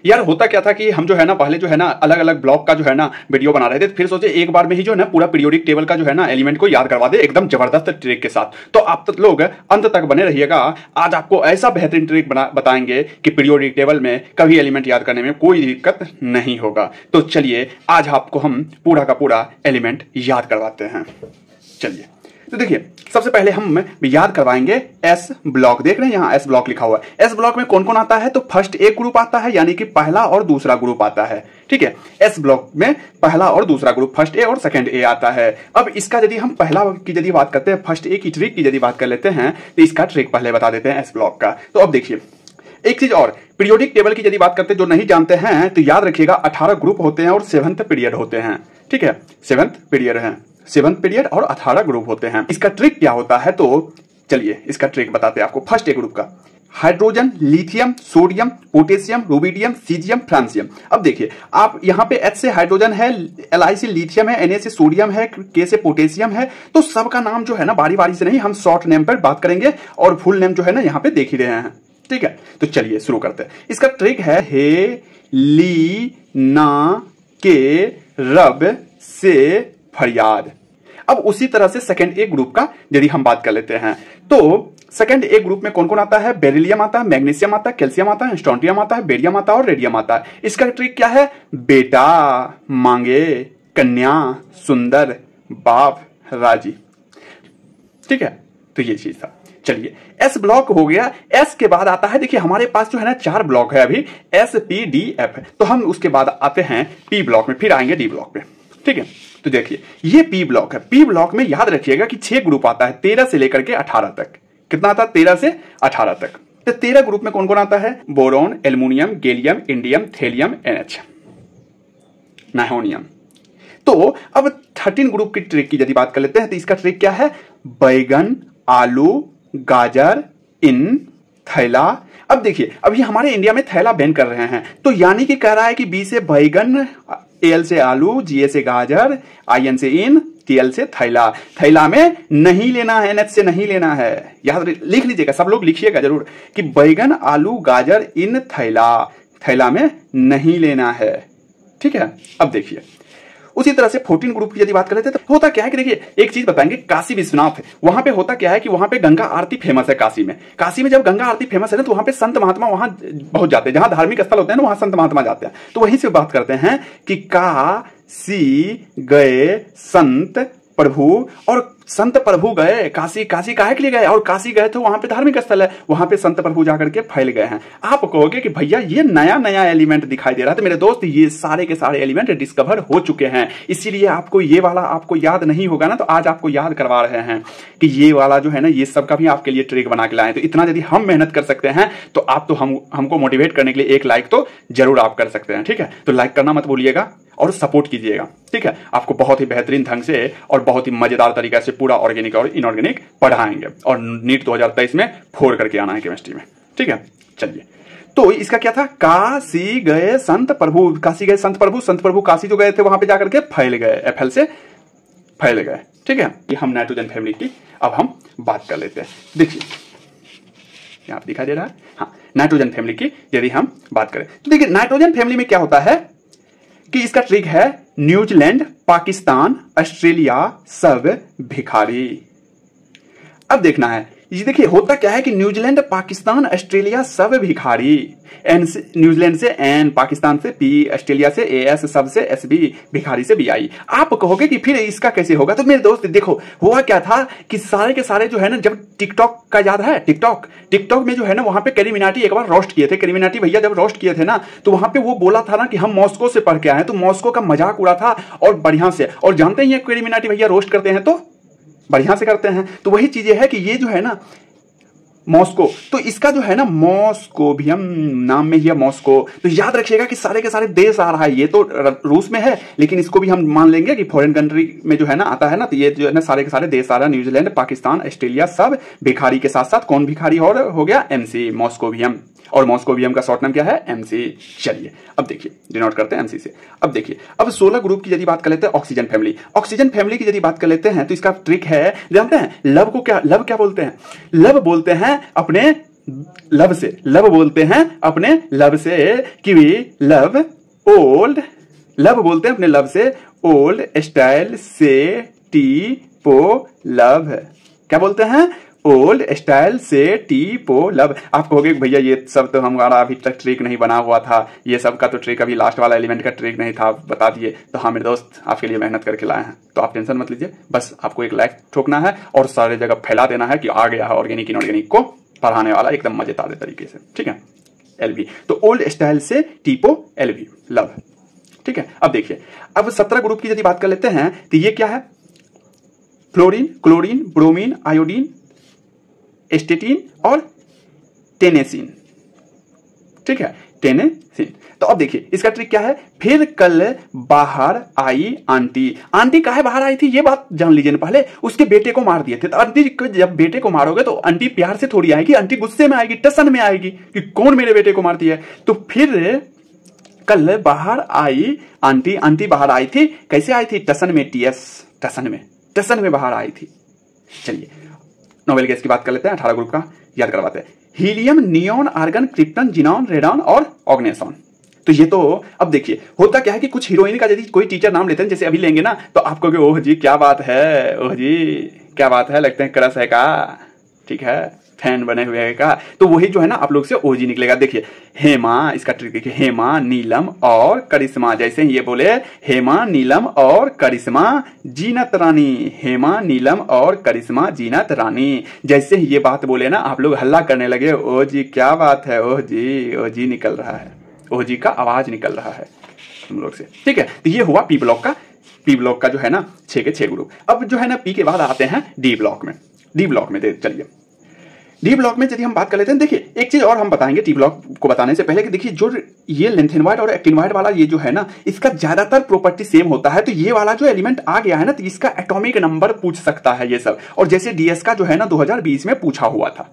यार होता क्या था कि हम जो है ना पहले जो है ना अलग अलग ब्लॉक का जो है ना वीडियो बना रहे थे, फिर सोचे एक बार में ही जो है ना पूरा पीरियोडिक टेबल का जो है ना एलिमेंट को याद करवा दे एकदम जबरदस्त ट्रिक के साथ। तो आप तो लोग अंत तक बने रहिएगा, आज आपको ऐसा बेहतरीन ट्रिक बताएंगे कि पीरियोडिक टेबल में कभी एलिमेंट याद करने में कोई दिक्कत नहीं होगा। तो चलिए आज आपको हम पूरा का पूरा एलिमेंट याद करवाते हैं। चलिए तो देखिए सबसे पहले हम याद करवाएंगे एस ब्लॉक। देख रहे हैं यहाँ एस ब्लॉक लिखा हुआ है। एस ब्लॉक में कौन कौन आता है? तो फर्स्ट ए ग्रुप आता है, यानी कि पहला और दूसरा ग्रुप आता है। ठीक है, एस ब्लॉक में पहला और दूसरा ग्रुप, फर्स्ट ए और सेकंड ए आता है। अब इसका यदि हम पहला की यदि बात करते हैं, फर्स्ट ए की ट्रिक की यदि बात कर लेते हैं, तो इसका ट्रिक पहले बता देते हैं एस ब्लॉक का। तो अब देखिए एक चीज और, पीरियोडिक टेबल की यदि बात करते हैं, जो नहीं जानते हैं तो याद रखिएगा 18 ग्रुप होते हैं और 7th पीरियड होते हैं। ठीक है, 7th पीरियड है, 7th पीरियड और 18 ग्रुप होते हैं। इसका ट्रिक क्या होता है? तो चलिए इसका ट्रिक बताते हैं आपको। फर्स्ट ए ग्रुप का hydrogen, lithium, sodium, potassium, rubidium, caesium, francium. अब देखिए आप यहाँ पे H से हाइड्रोजन है, Li से लिथियम है, Na से सोडियम है, K से पोटेशियम है। तो सबका नाम जो है ना बारी बारी से नहीं, हम शॉर्ट नेम पर बात करेंगे और फुल नेम जो है ना यहाँ पे देख ही रहे हैं। ठीक है, तो चलिए शुरू करते हैं। इसका ट्रिक है हे ली ना के रब से फरियाद। अब उसी तरह से सेकंड ए ग्रुप का यदि हम बात कर लेते हैं, तो सेकंड ए ग्रुप में कौन कौन आता है? बेरिलियम आता है, मैग्नीशियम आता है, कैल्शियम आता है, स्ट्रोंटियम आता है, बेरियम आता है और रेडियम आता है। इसका ट्रिक क्या है? बेटा मांगे कन्या सुंदर बाप राजी। ठीक है, तो ये चीज था। चलिए एस ब्लॉक हो गया। एस के बाद आता है, देखिए हमारे पास जो है ना 4 ब्लॉक है अभी, एस पी डी एफ। तो हम उसके बाद आते हैं पी ब्लॉक में, फिर आएंगे डी ब्लॉक में। ठीक है, तो देखिए ये पी ब्लॉक है। पी ब्लॉक में याद रखिएगा कि 6 ग्रुप आता है, 13 से लेकर के 18 तक। कितना आता है? 13 से 18 तक। तो 13 ग्रुप में कौन कौन आता है? Boron, aluminium, gallium, indium, thallium, NH, nitronium. तो अब 13 ग्रुप की ट्रिक की यदि बात कर लेते हैं, तो इसका ट्रिक क्या है? बैगन, आलू, गाजर, इन, थैला। अब देखिए अभी हमारे इंडिया में थैला बैन कर रहे हैं, तो यानी कि कह रहा है कि बी से बैगन, एल से आलू, जी से गाजर, IN से इन, TL से थैला। थैला में नहीं लेना है, NH से नहीं लेना है। याद लिख लीजिएगा, सब लोग लिखिएगा जरूर कि बैगन, आलू, गाजर, इन, थैला। थैला में नहीं लेना है। ठीक है, अब देखिए उसी तरह से 14 ग्रुप की यदि बात कर लेते हैं, तो होता क्या है कि देखिए एक चीज बताएंगे, काशी विश्वनाथ वहां पे होता क्या है कि वहां पे गंगा आरती फेमस है। काशी में जब गंगा आरती फेमस है ना, तो वहां पे संत महात्मा वहां बहुत जाते हैं। जहां धार्मिक स्थल होते हैं ना, वहां संत महात्मा जाते हैं। तो वहीं से बात करते हैं कि काशी गए संत प्रभु, और संत प्रभु गए काशी। काशी काहे के लिए गए? और काशी गए तो वहां पे धार्मिक स्थल है, वहां पे संत प्रभु जाकर के फैल गए हैं। आप कहोगे कि भैया ये नया नया एलिमेंट दिखाई दे रहा है। तो मेरे दोस्त ये सारे के सारे एलिमेंट डिस्कवर हो चुके हैं, इसीलिए आपको ये वाला आपको याद नहीं होगा ना, तो आज आपको याद करवा रहे हैं कि ये वाला जो है ना, ये सब का भी आपके लिए ट्रिक बना के लाए। तो इतना यदि हम मेहनत कर सकते हैं, तो आप तो हमको मोटिवेट करने के लिए एक लाइक तो जरूर आप कर सकते हैं। ठीक है, तो लाइक करना मत भूलिएगा और सपोर्ट कीजिएगा। ठीक है, आपको बहुत ही बेहतरीन ढंग से और बहुत ही मजेदार तरीके से पूरा ऑर्गेनिक और इनऑर्गेनिक पढ़ाएंगे, और नीट 2023 में 4 करके आना है केमिस्ट्री में। ठीक है, चलिए तो इसका क्या था? काशी गए संत प्रभु। काशी गए संत प्रभु, संत प्रभु काशी जो गए थे वहां पे जाकर के फैल गए, FL से फैल गए। ठीक है, ये हम नाइट्रोजन फैमिली की अब हम बात कर लेते हैं। देखिए यहां पे दिखाई दे रहा है, हाँ, नाइट्रोजन फैमिली की यदि हम बात करें, तो देखिए नाइट्रोजन फैमिली में क्या होता है कि इसका ट्रिक है न्यूजीलैंड, पाकिस्तान, ऑस्ट्रेलिया सब भिखारी। अब देखना है, ये देखिए होता क्या है कि न्यूजीलैंड, पाकिस्तान, ऑस्ट्रेलिया सब भिखारी। न्यूजीलैंड से N, पाकिस्तान से P, ऑस्ट्रेलिया से AS, सब से SB, भिखारी से BI। आप कहोगे कि फिर इसका कैसे होगा? तो मेरे दोस्त देखो हुआ क्या था कि सारे के सारे जो है ना, जब टिकटॉक का याद है, टिकटॉक में जो है ना, वहां पे कैरिमिनाटी एक बार रोस्ट किए थे। कैरिमिनाटी भैया जब रोस्ट किए थे ना, तो वहां पे वो बोला था ना कि हम मॉस्को से पढ़ के आए हैं, तो मॉस्को का मजाक उड़ा था और बढ़िया से। और जानते ही कैरिमिनाटी भैया रोस्ट करते हैं तो बढ़िया से करते हैं। तो वही चीज है कि ये जो है ना मॉस्को, तो इसका जो है ना मॉस्कोवियम नाम में ही है मॉस्को। तो याद रखिएगा कि सारे के सारे देश आ रहा है। ये तो रूस में है, लेकिन इसको भी हम मान लेंगे कि फॉरेन कंट्री में जो है ना आता है ना, तो ये जो है ना सारे के सारे देश आ रहा है। न्यूजीलैंड, पाकिस्तान, ऑस्ट्रेलिया सब भिखारी के साथ साथ कौन भिखारी और हो गया? MC, moscovium. और मॉस्कोवियम का शॉर्ट नाम क्या है? MC। चलिए अब देखिए, डिनोट करते हैं MC से। अब देखिए, अब 16 ग्रुप की यदि बात कर लेते हैं, ऑक्सीजन फैमिली। ऑक्सीजन फैमिली की यदि बात कर लेते हैं, तो इसका ट्रिक है, जानते हैं लव को क्या, लव क्या बोलते हैं? लव बोलते हैं अपने लब से, लब बोलते हैं अपने लब से कि लब ओल्ड, लब बोलते हैं अपने लब से ओल्ड स्टाइल से टी पो लब। क्या बोलते हैं? ओल्ड स्टाइल से टी पो लब। आप कहोगे भैया ये सब तो हमारा अभी तक ट्रिक नहीं बना हुआ था, ये सब का तो ट्रिक अभी लास्ट वाला एलिमेंट का ट्रिक नहीं था, आप बता दिए। तो हाँ मेरे दोस्त, आपके लिए मेहनत करके लाए हैं, तो आप टेंशन मत लीजिए, बस आपको एक लाइक ठोकना है और सारे जगह फैला देना है कि आ गया है ऑर्गेनिक इनऑर्गेनिक को पढ़ाने वाला एकदम मजेदार तरीके से। ठीक है, एलवी तो ओल्ड स्टाइल से टीपो एलवी लब। ठीक है, अब देखिए, अब 17 ग्रुप की यदि बात कर लेते हैं तो ये क्या है? फ्लोरीन, क्लोरीन, ब्रोमीन, आयोडीन, एस्टेटीन और टेनेसिन। ठीक है, टेनेसिन। तो अब देखिए इसका ट्रिक क्या है? फिर कल बाहर आई आंटी। आंटी काहे बाहर आई थी ये बात जान लीजिए ना पहले। उसके बेटे को मार दिए थे, तो आंटी को जब बेटे को मारोगे तो आंटी प्यार से थोड़ी आएगी, आंटी गुस्से में आएगी, टसन में आएगी कि कौन मेरे बेटे को मार दिया है। तो फिर कल बाहर आई आंटी, आंटी बाहर आई थी, कैसे आई थी? टसन में, टीएस, टसन में बाहर आई थी। चलिए नोबेल गैस की बात कर लेते हैं, 18 ग्रुप का याद करवाते हैं। Helium, neon, argon, krypton, xenon, radon और ऑग्नेसॉन। तो ये तो अब देखिए होता क्या है कि कुछ हीरोइन का यदि कोई टीचर नाम लेते हैं, जैसे अभी लेंगे ना, तो आप कहोगे ओह जी क्या बात है, ओह जी क्या बात है, लगते हैं क्रश है का, ठीक है, फैन बने हुए है का। तो वही जो है ना आप लोग से ओजी निकलेगा। देखिए हेमा, इसका ट्रिक देखिए, हेमा, नीलम और करिश्मा। जैसे ही ये बोले हेमा, नीलम और करिश्मा, जीनत रानी, हेमा, नीलम और करिश्मा, जीनत रानी। जैसे ही ये बात बोले ना आप लोग हल्ला करने लगे, ओ जी क्या बात है, ओह जी निकल रहा है, ओह जी का आवाज निकल रहा है तुम लोग से। ठीक है, तो ये हुआ पी ब्लॉक का, पी ब्लॉक का जो है ना 6 के 6 ग्रुप। अब जो है ना पी के बाद आते हैं डी ब्लॉक में। डी ब्लॉक में चलिए, डी ब्लॉक में यदि हम बात कर लेते हैं, देखिए एक चीज और हम बताएंगे डी ब्लॉक को बताने से पहले कि देखिए जो ये लेंथेनवाइड और एक्टिनवाइड वाला ये जो है ना, इसका ज्यादातर प्रॉपर्टी सेम होता है। तो ये वाला जो एलिमेंट आ गया है ना, तो इसका एटॉमिक नंबर पूछ सकता है ये सब। और जैसे डीएस का जो है ना 2020 में पूछा हुआ था,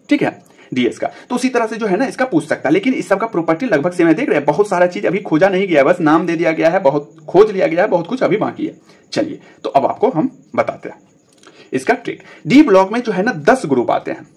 ठीक है, डीएस का, तो उसी तरह से जो है ना इसका पूछ सकता है। लेकिन इस सब का प्रॉपर्टी लगभग सेम है। देख रहे हैं बहुत सारा चीज अभी खोजा नहीं गया है, बस नाम दे दिया गया है, बहुत खोज लिया गया है, बहुत कुछ अभी बाकी है। चलिए तो अब आपको हम बताते हैं इसका ट्रिक। डी ब्लॉक में जो है ना 10 ग्रुप आते हैं,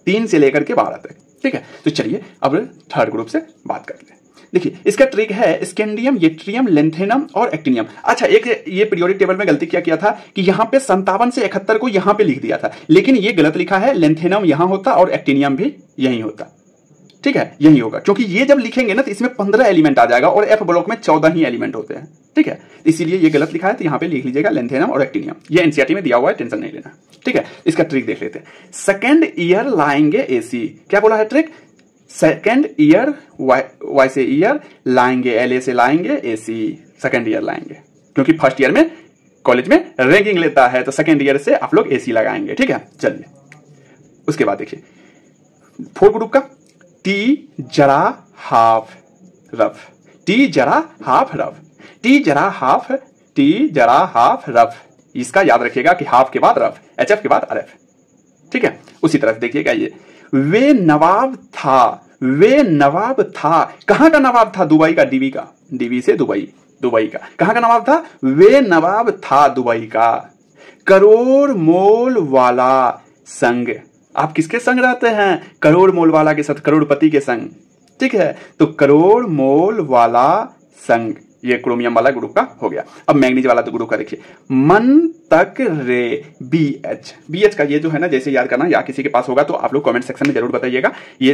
3 से लेकर के 12 तक। ठीक है, तो चलिए अब थर्ड ग्रुप से बात करते हैं। देखिए इसका ट्रिक है स्कैंडियम, येट्रियम, लेंथेनम और एक्टिनियम। अच्छा एक ये पीरियोडिक टेबल में गलती किया था कि यहाँ पे 57 से 71 को यहाँ पे लिख दिया था, लेकिन ये गलत लिखा है। लेंथेनम यहाँ होता और एक्टिनियम भी यही होता। ठीक है, यही होगा, क्योंकि ये जब लिखेंगे ना तो इसमें 15 एलिमेंट आ जाएगा और एफ ब्लॉक में 14 ही एलिमेंट होते हैं। ठीक है, इसीलिए ये गलत लिखा है, तो यहाँ पे लिख लीजिएगा लेंथेनम और एक्टिनियम। ये एनसीईआरटी में दिया हुआ है, टेंशन नहीं लेना। ठीक है, इसका ट्रिक देख लेते हैं। सेकेंड ईयर लाएंगे एसी। क्या बोला है ट्रिक? सेकेंड ईयर, वाई से ईयर, लाएंगे एल से लाएंगे एसी। सेकेंड ईयर लाएंगे, क्योंकि फर्स्ट ईयर में कॉलेज में रैंकिंग लेता है, तो सेकेंड ईयर से आप लोग एसी लगाएंगे। ठीक है, चलिए उसके बाद देखिए 4 ग्रुप का टी जरा हाफ रफ, टी जरा हाफ रफ, टी जरा हाफ, टी जरा हाफ रफ। इसका याद रखिएगा कि हाफ के बाद रफ, एचएफ के बाद आरएफ। ठीक है, उसी तरह से देखिएगा ये वे नवाब था, वे नवाब था। कहां का नवाब था? दुबई का, डीवी का, डीवी से दुबई, दुबई का। कहां का नवाब था? वे नवाब था दुबई का। करोड़ मोल वाला संग, आप किसके संग रहते हैं? करोड़ मोल वाला के साथ, करोड़पति के संग। ठीक है, तो करोड़ मोल वाला संग, ये क्रोमियम वाला ग्रुप का हो गया। अब मैग्नीज वाला तो ग्रुप का देखिए, मन तक रे, बीएच, बीएच का ये जो है ना, जैसे याद करना, या किसी के पास होगा तो आप लोग कमेंट सेक्शन में जरूर बताइएगा। ये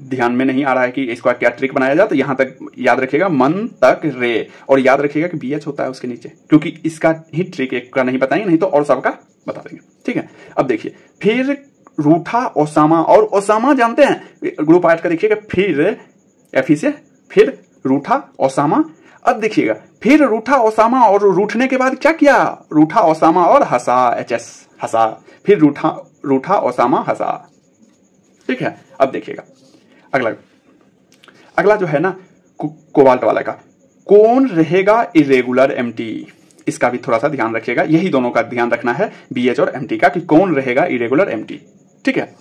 ध्यान में नहीं आ रहा है कि इसका क्या ट्रिक बनाया जाए, तो यहां तक याद रखिएगा मन तक रे, और याद रखिएगा कि बीएच होता है उसके नीचे, क्योंकि इसका ही ट्रिक एक का नहीं बताएंगे, नहीं तो और सबका बता देंगे। ठीक है, अब देखिए फिर रूठा ओसामा, और ओसामा जानते हैं ग्रुप आर्ट का, देखिएगा फिर एफी से, फिर रूठा ओसामा। अब देखिएगा फिर रूठा ओसामा, और रूठने के बाद क्या किया? रूठा ओसामा और हंसा, एचएस हंसा, फिर रूठा ओसामा हंसा। ठीक है, अब देखिएगा अगला जो है ना कोबाल्ट वाला का, कौन रहेगा इरेगुलर एमटी। इसका भी थोड़ा सा ध्यान रखिएगा, यही दोनों का ध्यान रखना है, बीएच और एमटी का, कि कौन रहेगा इरेगुलर एमटी। ठीक है,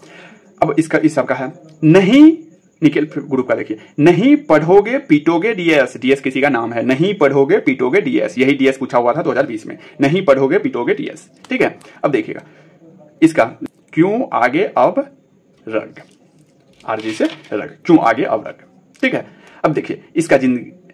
अब इसका इस सब का है नहीं, निकेल ग्रुप का देखिए, नहीं पढ़ोगे पीटोगे डीएस, डीएस किसी का नाम है, नहीं पढ़ोगे पीटोगे डीएस, यही डीएस पूछा हुआ था 2020 में, नहीं पढ़ोगे पीटोगे डीएस। ठीक है, अब देखिएगा इसका क्यों आगे अब रग, आरजी से रग, क्यों आगे अब रग। ठीक है, अब देखिए इसका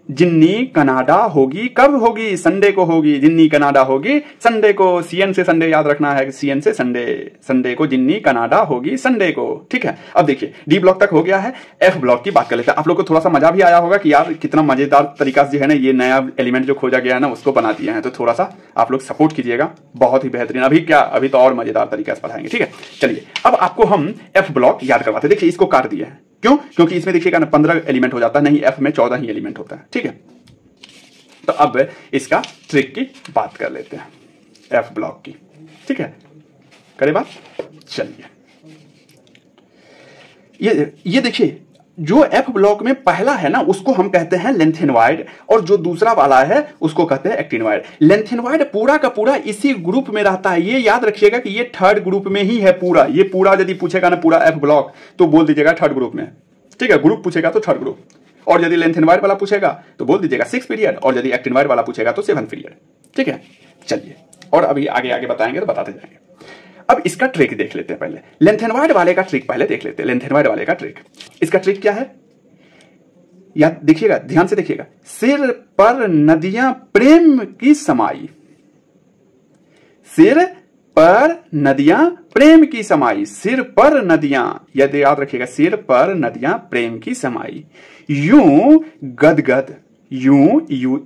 जिन्नी कनाडा होगी, कब होगी? संडे को होगी। जिन्नी कनाडा होगी संडे को, सीएन से संडे याद रखना है, सीएन से संडे, संडे को जिन्नी कनाडा होगी संडे को। ठीक है, अब देखिए डी ब्लॉक तक हो गया है, एफ ब्लॉक की बात कर लेते हैं। आप लोग को थोड़ा सा मजा भी आया होगा कि यार कितना मजेदार तरीका से जो है ना ये नया एलिमेंट जो खोजा गया है ना उसको बना दिया है, तो थोड़ा सा आप लोग सपोर्ट कीजिएगा, बहुत ही बेहतरीन। अभी क्या, अभी तो और मजेदार तरीका से पढ़ाएंगे। ठीक है, चलिए अब आपको हम एफ ब्लॉक याद करवाते। देखिए इसको काट दिया है, क्यों? क्योंकि इसमें देखिएगा ना 15 एलिमेंट हो जाता है, नहीं एफ में 14 ही एलिमेंट होता है। ठीक है, तो अब इसका ट्रिक की बात कर लेते हैं, एफ ब्लॉक की। ठीक है, करें बात? चलिए ये देखिए जो एफ ब्लॉक में पहला है ना उसको हम कहते हैं लेंथेनवाइड, और जो दूसरा वाला है उसको कहते हैं एक्टिनवाइड। लेंथेनवाइड पूरा का पूरा इसी ग्रुप में रहता है, ये याद रखिएगा कि ये थर्ड ग्रुप में ही है पूरा। ये पूरा यदि पूछेगा ना पूरा एफ ब्लॉक तो बोल दीजिएगा थर्ड ग्रुप में। ठीक है, ग्रुप पूछेगा तो थर्ड ग्रुप, और यदि लेंथेनवाइड वाला पूछेगा तो बोल दीजिएगा 6 पीरियड, और यदि एक्टिनवाइड वाला पूछेगा तो 7 पीरियड। ठीक है, चलिए और अभी आगे आगे बताएंगे तो बताते जाएंगे। अब इसका ट्रिक देख लेते हैं पहले, लेंथेनवाइड वाले का ट्रिक पहले देख लेते हैं। लेंथेनवाइड वाले का ट्रिक, इसका ट्रिक क्या है या देखिएगा, ध्यान से देखिएगा। सिर पर नदियां प्रेम की समाई, सिर पर नदियां प्रेम की समाई, सिर पर नदियां, यदि याद रखिएगा, सिर पर नदियां प्रेम की समाई। यूं गदगद, यूं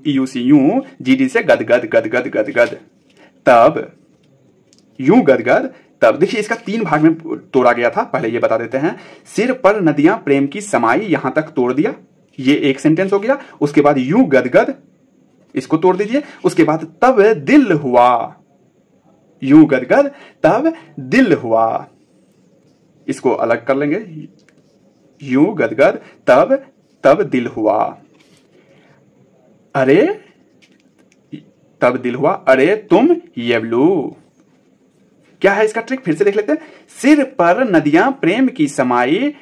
यू सी यूं, जीडी से गदगद गदगद गदगद, तब यूं गदगद तब। देखिए इसका 3 भाग में तोड़ा गया था, पहले ये बता देते हैं। सिर पर नदियां प्रेम की समाई, यहां तक तोड़ दिया, ये एक सेंटेंस हो गया। उसके बाद यूं गदगद, इसको तोड़ दीजिए। उसके बाद तब दिल हुआ, यूं गदगद तब दिल हुआ, इसको अलग कर लेंगे। यूं गदगद तब दिल हुआ, अरे तब दिल हुआ, अरे तुम येबलू। क्या है इसका ट्रिक, फिर से देख लेते हैं। सिर पर नदियां प्रेम की समाई,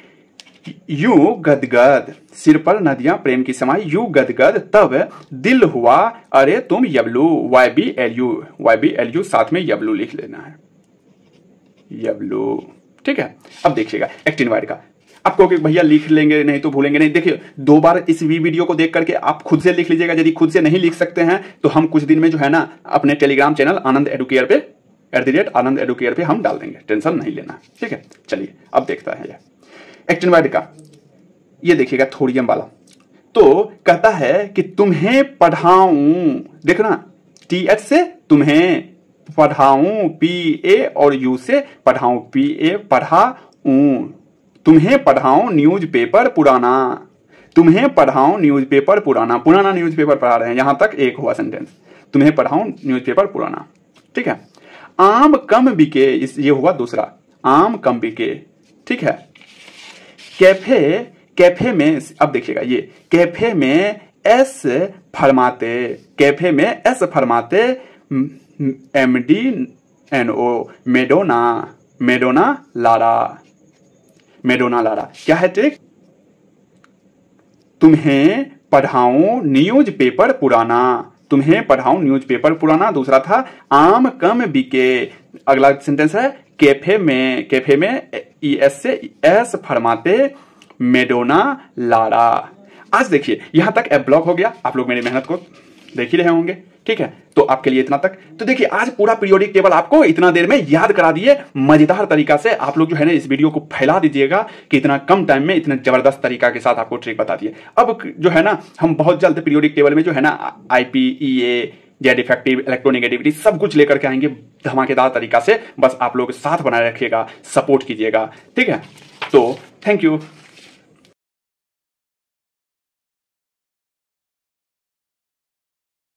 यूं गदगद, सिर पर नदियां प्रेम की समाई, यूं गदगद तब दिल हुआ, अरे तुम यबलू। YBLU साथ में यबलू लिख लेना है, यबलू। ठीक है, अब देखिएगा एक्टिनवाइड का। आपको भैया लिख लेंगे नहीं तो भूलेंगे नहीं, देखिए 2 बार इस वीडियो को देख करके आप खुद से लिख लीजिएगा। यदि खुद से नहीं लिख सकते हैं तो हम कुछ दिन में जो है ना अपने टेलीग्राम चैनल आनंद एडुकेयर पे @आनंद एडुकेयर पे हम डाल देंगे, टेंशन नहीं लेना। ठीक है, चलिए अब देखता है एक्टिनवाइड का। ये देखिएगा थोड़ियम वाला, तो कहता है कि तुम्हें पढ़ाऊं, देखना TH से तुम्हें पढ़ाऊं, PA और U से पढ़ाऊं, PA पढ़ाऊं, तुम्हें पढ़ाऊं न्यूज़पेपर पुराना, तुम्हें पढ़ाऊं न्यूज़पेपर पुराना, पुराना न्यूज़पेपर पढ़ा रहे हैं, यहां तक एक हुआ सेंटेंस, तुम्हें पढ़ाऊं न्यूज़पेपर पुराना। ठीक है, आम कम बिके, ये हुआ दूसरा, आम कम बिके। ठीक है, कैफे में, अब देखिएगा ये कैफे में एस फरमाते, कैफे में एस फरमाते, MDNO Madonna Lara, Madonna Lara. क्या है ट्रिक, तुम्हें पढ़ाऊं न्यूज़पेपर पुराना, तुम्हें पढ़ाऊं न्यूज़पेपर पुराना। दूसरा था आम कम बिके, अगला सेंटेंस है कैफे में ES से एस फरमाते, मेडोना लारा। आज देखिए यहां तक एफ ब्लॉक हो गया, आप लोग मेरी मेहनत को देख ही रहे होंगे। ठीक है, तो आपके लिए इतना तक। तो देखिए आज पूरा पीरियोडिक टेबल आपको इतना देर में याद करा दिए, मजेदार तरीका से। आप लोग जो है ना इस वीडियो को फैला दीजिएगा कि इतना कम टाइम में इतने जबरदस्त तरीका के साथ आपको ट्रिक बता दिए। अब जो है ना हम बहुत जल्द पीरियोडिक टेबल में जो है ना IPEA, जेड इफेक्टिव, इलेक्ट्रोनेगेटिविटी सब कुछ लेकर के आएंगे धमाकेदार तरीका से। बस आप लोग साथ बनाए रखिएगा, सपोर्ट कीजिएगा। ठीक है, तो थैंक यू।